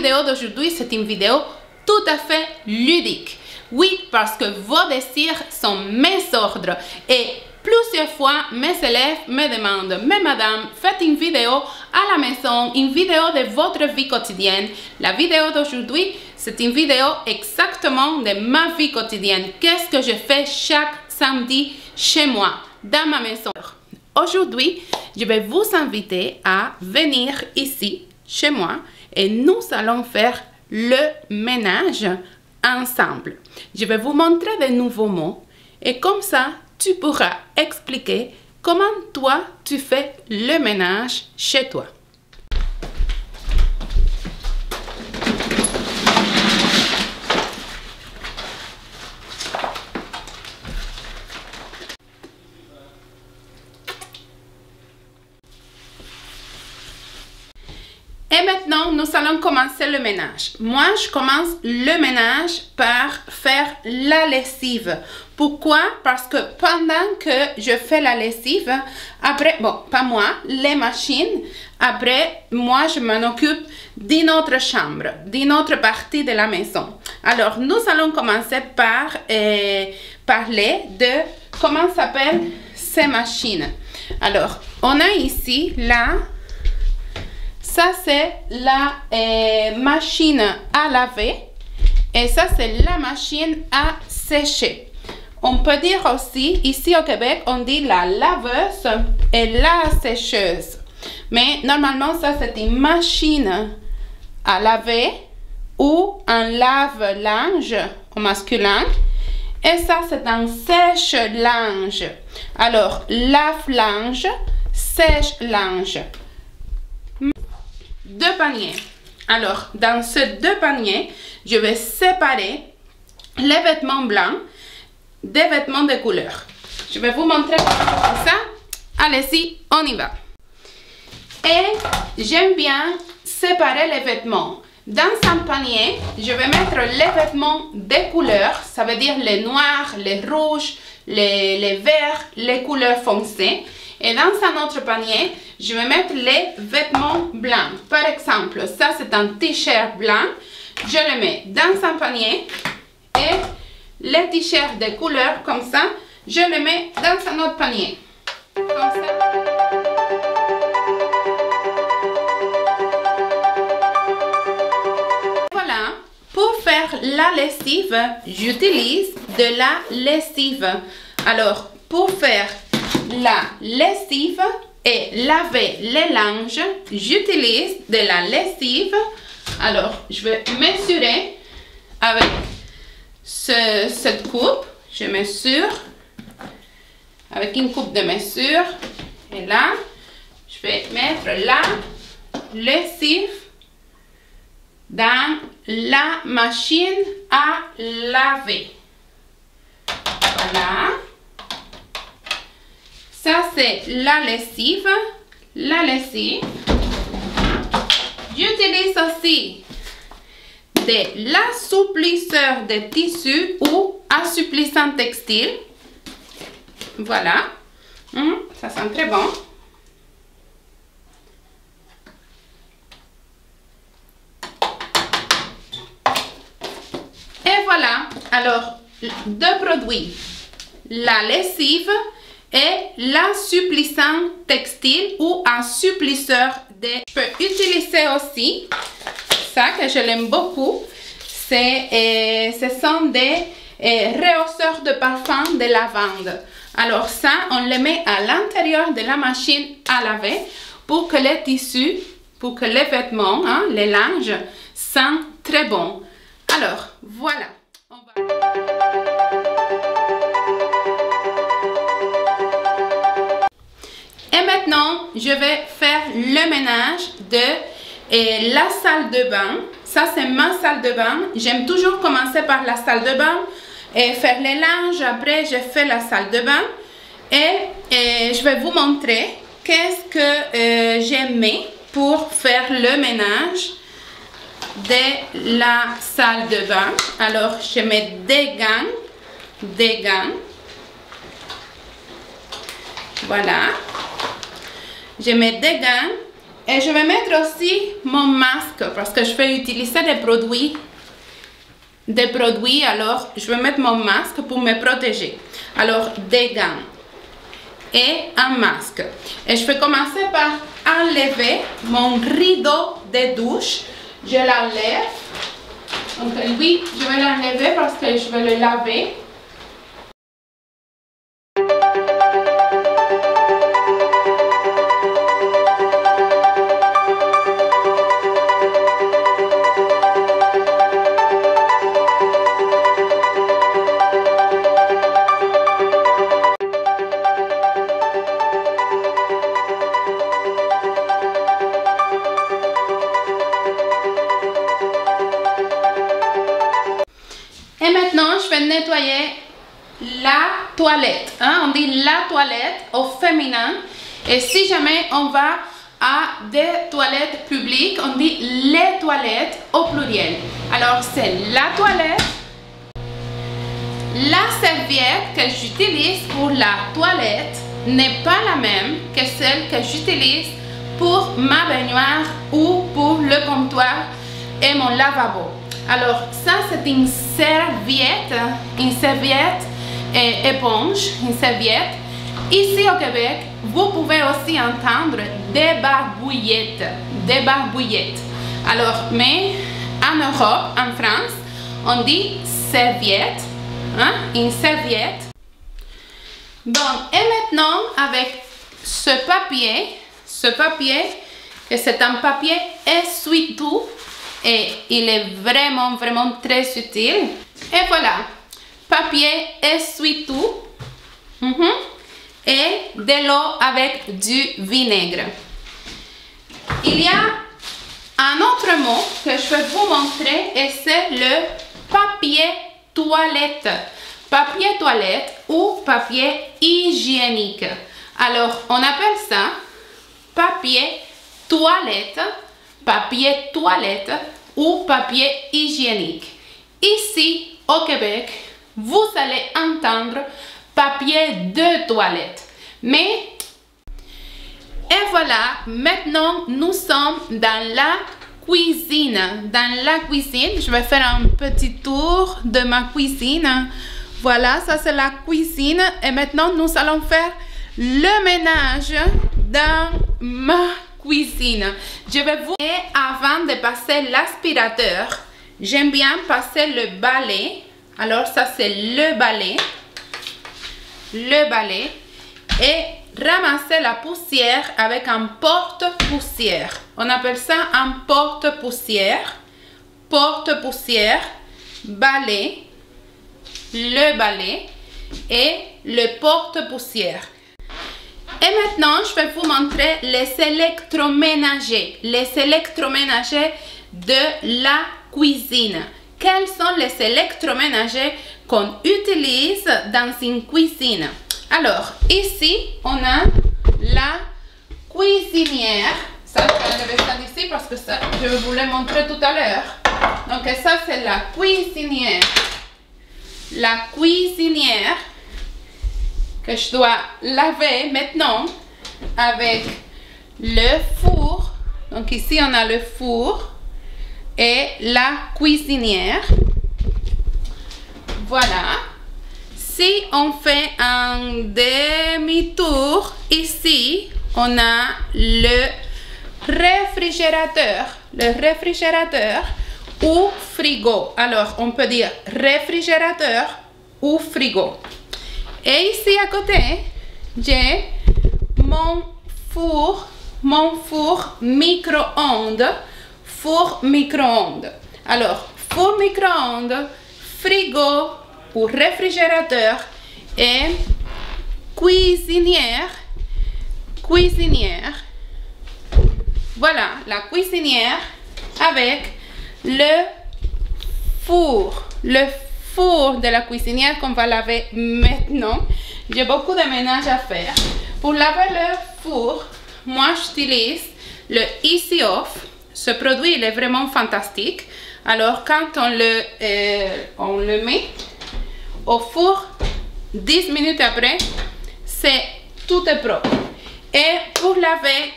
vidéo d'aujourd'hui, c'est une vidéo tout à fait ludique. Oui, parce que vos désirs sont mes ordres et plusieurs fois, mes élèves me demandent « Mais madame, faites une vidéo à la maison, une vidéo de votre vie quotidienne. » La vidéo d'aujourd'hui, c'est une vidéo exactement de ma vie quotidienne. Qu'est-ce que je fais chaque samedi chez moi, dans ma maison. Aujourd'hui, je vais vous inviter à venir ici, chez moi, et nous allons faire le ménage ensemble. Je vais vous montrer de nouveaux mots et comme ça, tu pourras expliquer comment toi, tu fais le ménage chez toi. Et maintenant, nous allons commencer le ménage. Moi, je commence le ménage par faire la lessive. Pourquoi? Parce que pendant que je fais la lessive, après, bon, pas moi, les machines, après, moi, je m'en occupe d'une autre chambre, d'une autre partie de la maison. Alors, nous allons commencer par parler de comment s'appellent ces machines. Alors, on a ici là. Ça, c'est la machine à laver et ça, c'est la machine à sécher. On peut dire aussi, ici au Québec, on dit la laveuse et la sécheuse. Mais normalement, ça, c'est une machine à laver ou un lave-linge au masculin. Et ça, c'est un sèche-linge. Alors, lave-linge, sèche-linge. Deux paniers. Alors, dans ces deux paniers, je vais séparer les vêtements blancs des vêtements de couleur. Je vais vous montrer comment je fais ça. Allez-y, on y va. Et j'aime bien séparer les vêtements. Dans un panier, je vais mettre les vêtements de couleur, ça veut dire les noirs, les rouges, les verts, les couleurs foncées. Et dans un autre panier, je vais mettre les vêtements blancs. Par exemple, ça c'est un t-shirt blanc. Je le mets dans un panier. Et les t-shirts de couleur comme ça, je le mets dans un autre panier. Comme ça. Voilà. Pour faire la lessive, j'utilise de la lessive. Alors, pour faire la lessive et laver les linges, j'utilise de la lessive. Alors, je vais mesurer avec cette coupe. Je mesure avec une coupe de mesure. Et là, je vais mettre la lessive dans la machine à laver. Voilà. Ça, c'est la lessive. La lessive. J'utilise aussi de l'assouplisseur de tissu ou assouplissant textile. Voilà. Ça sent très bon. Et voilà. Alors, deux produits. La lessive et l'assouplissant textile ou assouplisseur de... Je peux utiliser aussi ça que je l'aime beaucoup. Ce sont des rehausseurs de parfum de lavande. Alors ça, on le met à l'intérieur de la machine à laver pour que les tissus, pour que les vêtements, les linges, sentent très bon. Alors, voilà. On va... Et maintenant, je vais faire le ménage de la salle de bain. Ça, c'est ma salle de bain. J'aime toujours commencer par la salle de bain et faire les linges. Après, je fais la salle de bain. Et je vais vous montrer qu'est-ce que j'ai mis pour faire le ménage de la salle de bain. Alors, je mets des gants. Voilà. Je mets des gants Et je vais mettre aussi mon masque parce que je vais utiliser des produits. Alors je vais mettre mon masque pour me protéger. Alors des gants et un masque. Et je vais commencer par enlever mon rideau de douche. Je l'enlève. Donc lui, je vais l'enlever parce que je vais le laver. Et maintenant, je vais nettoyer la toilette. On dit la toilette au féminin. Et si jamais on va à des toilettes publiques, on dit les toilettes au pluriel. Alors, c'est la toilette. La serviette que j'utilise pour la toilette n'est pas la même que celle que j'utilise pour ma baignoire ou pour le comptoir et mon lavabo. Alors ça c'est une serviette éponge, une serviette. Ici au Québec, vous pouvez aussi entendre des barbouillettes, Alors, mais en Europe, en France, on dit serviette, une serviette. Bon, et maintenant avec ce papier, que c'est un papier essuie-tout. Et il est vraiment très utile. Et voilà, papier essuie-tout et de l'eau avec du vinaigre. Il y a un autre mot que je vais vous montrer et c'est le papier toilette. Papier toilette ou papier hygiénique. Alors, on appelle ça papier toilette ou papier hygiénique. Ici, au Québec, vous allez entendre papier de toilette. Mais, et voilà, maintenant nous sommes dans la cuisine. Je vais faire un petit tour de ma cuisine. Voilà, ça c'est la cuisine. Et maintenant, nous allons faire le ménage dans ma cuisine. Je vais vous... Et avant de passer l'aspirateur, j'aime bien passer le balai. Alors ça c'est le balai. Et ramasser la poussière avec un porte-poussière. On appelle ça un porte-poussière. Balai. Le balai et le porte-poussière. Et maintenant, je vais vous montrer les électroménagers. Les électroménagers de la cuisine. Quels sont les électroménagers qu'on utilise dans une cuisine? Alors, ici, on a la cuisinière. Ça, je vais enlever ça d'ici parce que ça, je vais vous le montrer tout à l'heure. Donc, ça, c'est la cuisinière. La cuisinière que je dois laver maintenant avec le four. Donc ici on a le four et la cuisinière. Voilà. Si on fait un demi-tour, ici on a le réfrigérateur. Le réfrigérateur ou frigo. Alors on peut dire réfrigérateur ou frigo. Et ici à côté, j'ai mon four micro-ondes. Alors, four micro-ondes, frigo ou réfrigérateur et cuisinière. Voilà, la cuisinière avec le four. Le four de la cuisinière qu'on va laver maintenant. J'ai beaucoup de ménage à faire. Pour laver le four, moi j'utilise le Easy Off. Ce produit il est vraiment fantastique. Alors quand on le met au four, 10 minutes après, tout est propre. Et pour laver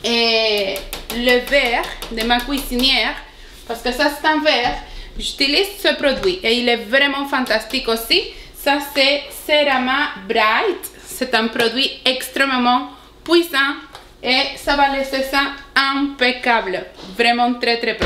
Et le verre de ma cuisinière, parce que ça c'est un verre, j'utilise ce produit et il est vraiment fantastique aussi. Ça c'est Cerama Bright, c'est un produit extrêmement puissant et ça va laisser ça impeccable, vraiment très propre.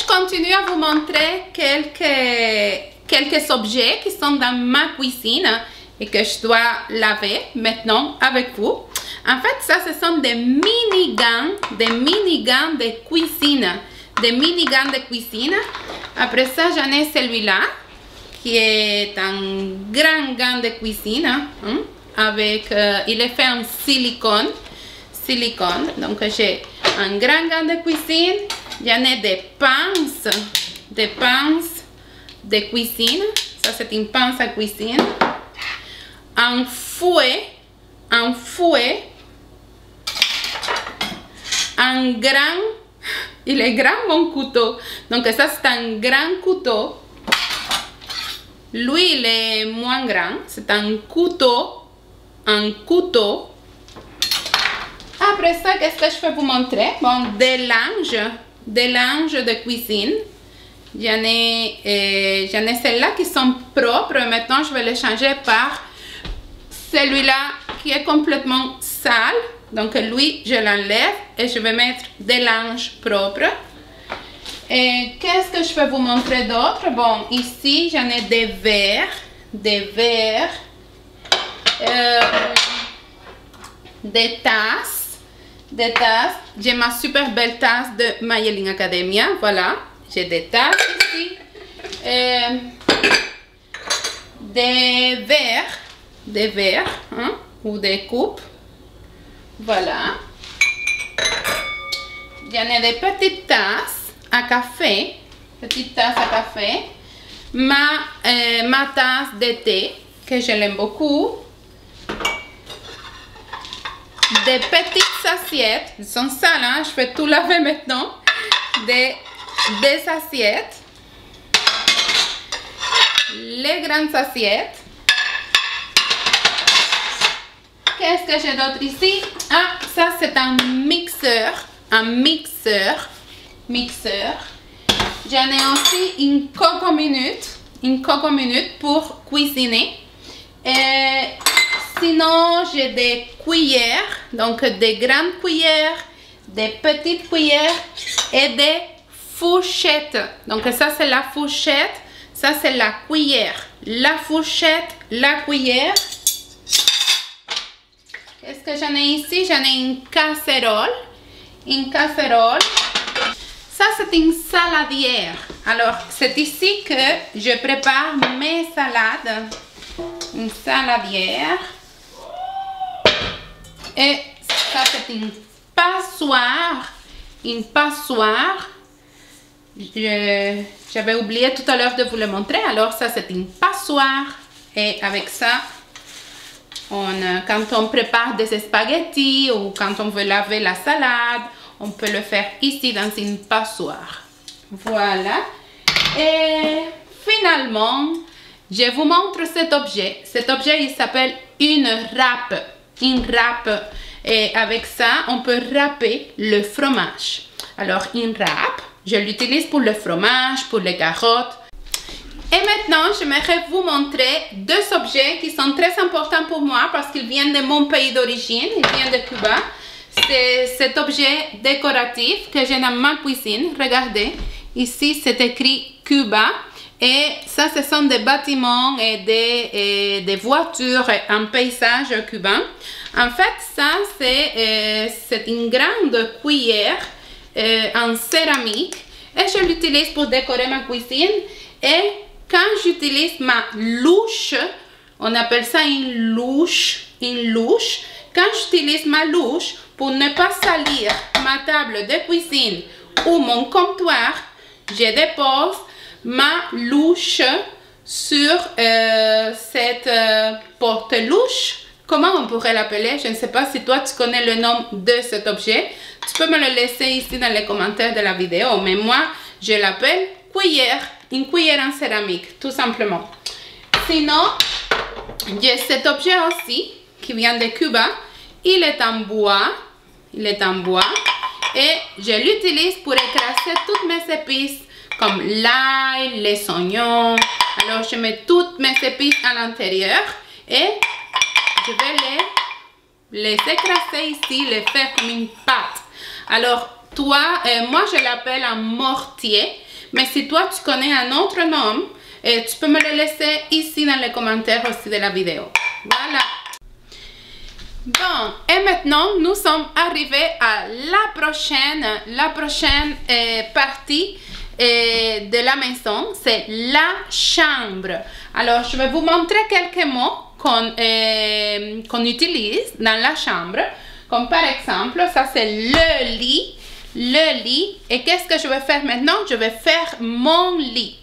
Continue à vous montrer quelques objets qui sont dans ma cuisine et que je dois laver maintenant avec vous. En fait, ça, ce sont des mini-gants de cuisine. Des mini-gants de cuisine. Après ça, j'en ai celui-là, qui est un grand gant de cuisine. Avec, il est fait en silicone. Donc, j'ai un grand gant de cuisine. J'en ai des pinces de cuisine. Ça, c'est une pince à cuisine. Un fouet. Un grand. Il est grand, mon couteau. Donc, ça, c'est un grand couteau. Lui, il est moins grand. C'est un couteau. Après ça, qu'est-ce que je peux vous montrer? Bon, des linges de cuisine. J'en ai celles-là qui sont propres. Maintenant, je vais les changer par celui-là qui est complètement sale. Donc, lui, je l'enlève et je vais mettre des linges propres. Et qu'est-ce que je peux vous montrer d'autre? Bon, ici, j'en ai des verres. Des tasses. J'ai ma super belle tasse de My Yelling Academia. Voilà, j'ai des tasses ici. Des verres ou des coupes. Voilà. J'en ai des petites tasses à café. Ma tasse de thé, que je l'aime beaucoup. Des petites assiettes, ils sont sales, hein? Je vais tout laver maintenant. Des assiettes. Les grandes assiettes. Qu'est-ce que j'ai d'autre ici? Ah, ça c'est un mixeur. J'en ai aussi une coco minute pour cuisiner. Et sinon, j'ai des cuillères, donc des grandes cuillères, des petites cuillères et des fourchettes. Donc ça, c'est la fourchette, ça, c'est la cuillère. La fourchette, la cuillère. Qu'est-ce que j'en ai ici? J'en ai une casserole. Ça, c'est une saladière. Alors, c'est ici que je prépare mes salades. Une saladière. Et ça, c'est une passoire. J'avais oublié tout à l'heure de vous le montrer. Alors, ça, c'est une passoire. Et avec ça, quand on prépare des spaghettis ou quand on veut laver la salade, on peut le faire ici dans une passoire. Voilà. Et finalement, je vous montre cet objet. Cet objet, il s'appelle une râpe. Et avec ça, on peut râper le fromage. Alors, une râpe, je l'utilise pour le fromage, pour les carottes. Et maintenant, j'aimerais vous montrer deux objets qui sont très importants pour moi parce qu'ils viennent de mon pays d'origine, ils viennent de Cuba. C'est cet objet décoratif que j'ai dans ma cuisine. Regardez, ici c'est écrit Cuba. Et ça, ce sont des bâtiments et des voitures, un paysage cubain. En fait, ça, c'est une grande cuillère en céramique. Et je l'utilise pour décorer ma cuisine. Et quand j'utilise ma louche, on appelle ça une louche. Quand j'utilise ma louche pour ne pas salir ma table de cuisine ou mon comptoir, je dépose ma louche sur cette porte-louche. Comment on pourrait l'appeler? Je ne sais pas si toi tu connais le nom de cet objet. Tu peux me le laisser ici dans les commentaires de la vidéo, mais moi je l'appelle cuillère, une cuillère en céramique, tout simplement. Sinon, j'ai cet objet aussi qui vient de Cuba. Il est en bois, et je l'utilise pour écraser toutes mes épices comme l'ail, les oignons. Alors je mets toutes mes épices à l'intérieur et je vais les écraser ici, les faire comme une pâte. Alors toi, moi je l'appelle un mortier, mais si toi tu connais un autre nom, tu peux me le laisser ici dans les commentaires aussi de la vidéo. Voilà. Bon, et maintenant nous sommes arrivés à la prochaine partie de la maison, c'est la chambre. Alors je vais vous montrer quelques mots qu'on utilise dans la chambre, comme par exemple, ça c'est le lit, et qu'est-ce que je vais faire maintenant? Je vais faire mon lit.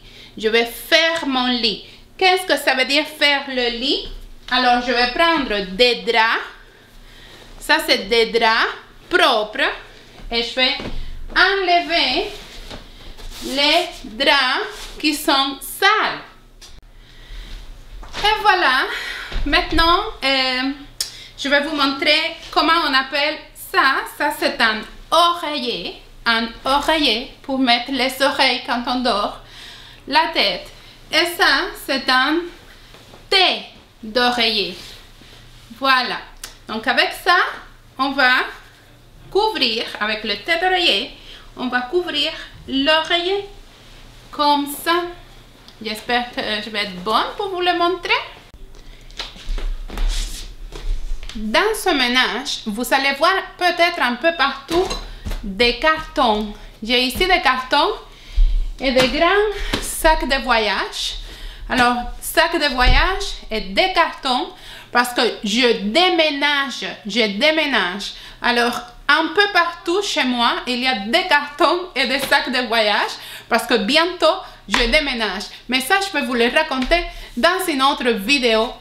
Qu'est-ce que ça veut dire faire le lit? Alors je vais prendre des draps. Ça c'est des draps propres et je vais enlever les draps qui sont sales. Et voilà, maintenant je vais vous montrer comment on appelle ça. Ça c'est un oreiller pour mettre les oreilles quand on dort, la tête. Et ça c'est un thé d'oreiller. Voilà. Donc avec ça, on va couvrir, avec le thé d'oreiller, on va couvrir l'oreiller comme ça. J'espère que je vais être bonne pour vous le montrer. Dans ce ménage, vous allez voir peut-être un peu partout des cartons. J'ai ici des cartons et des grands sacs de voyage. Alors, sacs de voyage et des cartons. Parce que je déménage. Alors, un peu partout chez moi, il y a des cartons et des sacs de voyage parce que bientôt, je déménage. Mais ça, je peux vous le raconter dans une autre vidéo.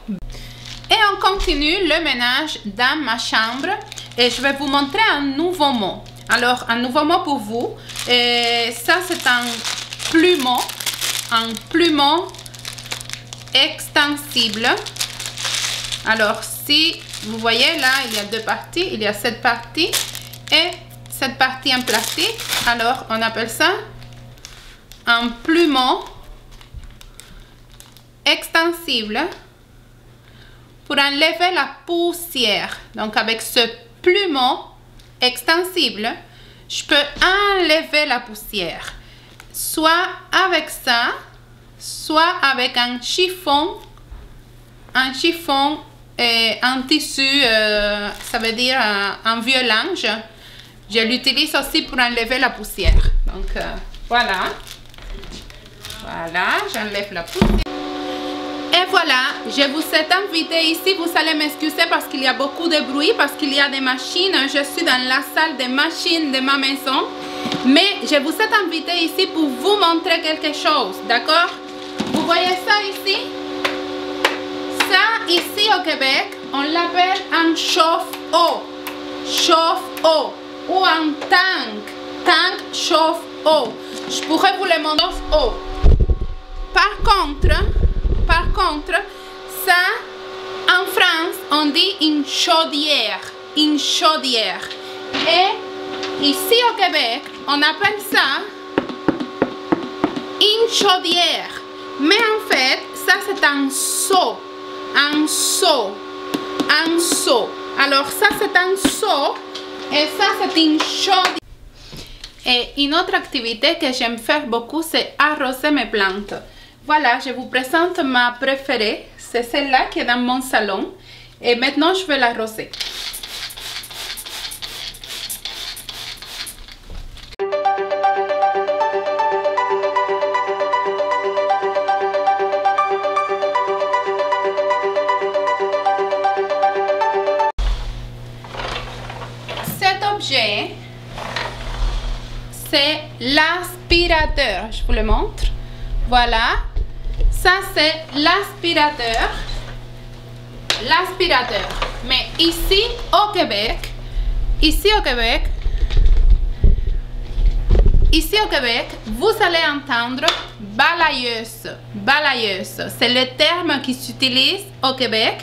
Et on continue le ménage dans ma chambre et je vais vous montrer un nouveau mot. Alors, un nouveau mot pour vous. Et ça, c'est un plumeau extensible. Alors, si vous voyez là, il y a deux parties. Il y a cette partie et cette partie en plastique. Alors, on appelle ça un plumeau extensible pour enlever la poussière. Donc, avec ce plumeau extensible, je peux enlever la poussière. Soit avec ça, soit avec un chiffon en tissu, ça veut dire un vieux linge. Je l'utilise aussi pour enlever la poussière. Donc voilà, j'enlève la poussière. Et voilà, je vous ai invité ici. Vous allez m'excuser parce qu'il y a beaucoup de bruit, parce qu'il y a des machines. Je suis dans la salle des machines de ma maison. Mais je vous ai invité ici pour vous montrer quelque chose, d'accord? Vous voyez ça ici? Ça, ici au Québec, on l'appelle un chauffe-eau. Chauffe-eau. Ou un tank chauffe-eau. Je pourrais vous le montrer. Par contre, ça, en France, on dit une chaudière. Une chaudière. Et ici au Québec, on appelle ça une chaudière. Mais en fait, ça c'est un seau. Un seau. Alors ça c'est un seau et ça c'est une chaudière. Et une autre activité que j'aime faire beaucoup, c'est arroser mes plantes. Voilà, je vous présente ma préférée. C'est celle-là qui est dans mon salon. Et maintenant je vais l'arroser. c'est l'aspirateur. Je vous le montre. Voilà. Ça, c'est l'aspirateur. L'aspirateur. Mais ici au Québec, vous allez entendre balayeuse. Balayeuse, c'est le terme qui s'utilise au Québec.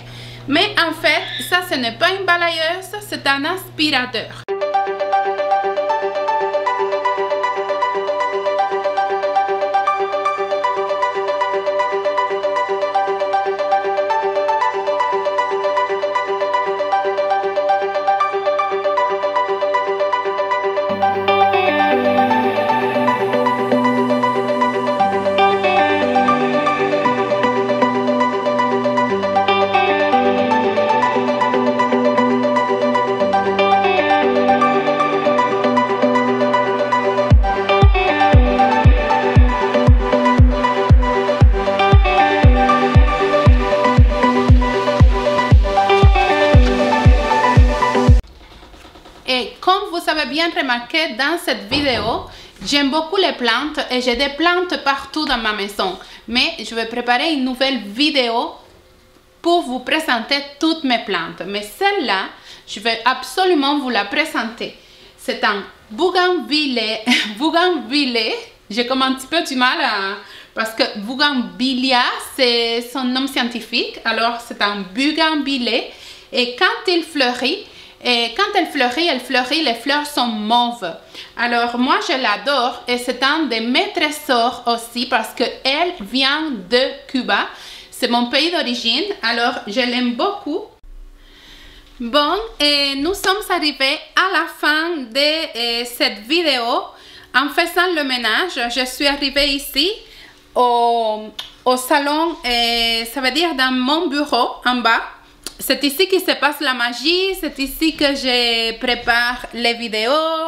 Mais en fait, ça, ce n'est pas une balayeuse, c'est un aspirateur. Et comme vous avez bien remarqué dans cette vidéo, j'aime beaucoup les plantes et j'ai des plantes partout dans ma maison. Mais je vais préparer une nouvelle vidéo pour vous présenter toutes mes plantes. Mais celle-là, je vais absolument vous la présenter. C'est un bougainvillier. Bougainvillier. J'ai comme un petit peu du mal parce que bougainvillia, c'est son nom scientifique. Alors, c'est un bougainvillier. Et quand il fleurit, elle fleurit, les fleurs sont mauves. Alors, moi, je l'adore et c'est un de mes trésors aussi parce qu'elle vient de Cuba. C'est mon pays d'origine, alors je l'aime beaucoup. Bon, et nous sommes arrivés à la fin de cette vidéo. En faisant le ménage, je suis arrivée ici au salon, ça veut dire dans mon bureau en bas. C'est ici que se passe la magie, c'est ici que je prépare les vidéos.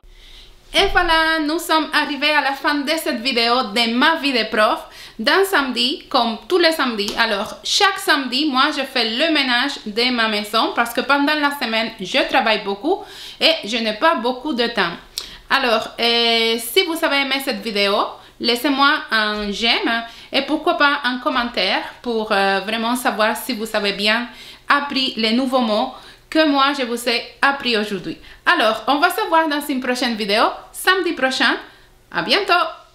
Et voilà, nous sommes arrivés à la fin de cette vidéo de ma vie de prof. D'un samedi, comme tous les samedis, alors chaque samedi, moi je fais le ménage de ma maison parce que pendant la semaine, je travaille beaucoup et je n'ai pas beaucoup de temps. Alors, si vous avez aimé cette vidéo, laissez-moi un j'aime et pourquoi pas un commentaire pour vraiment savoir si vous avez bien appris les nouveaux mots que moi je vous ai appris aujourd'hui. Alors, on va se voir dans une prochaine vidéo, samedi prochain. À bientôt!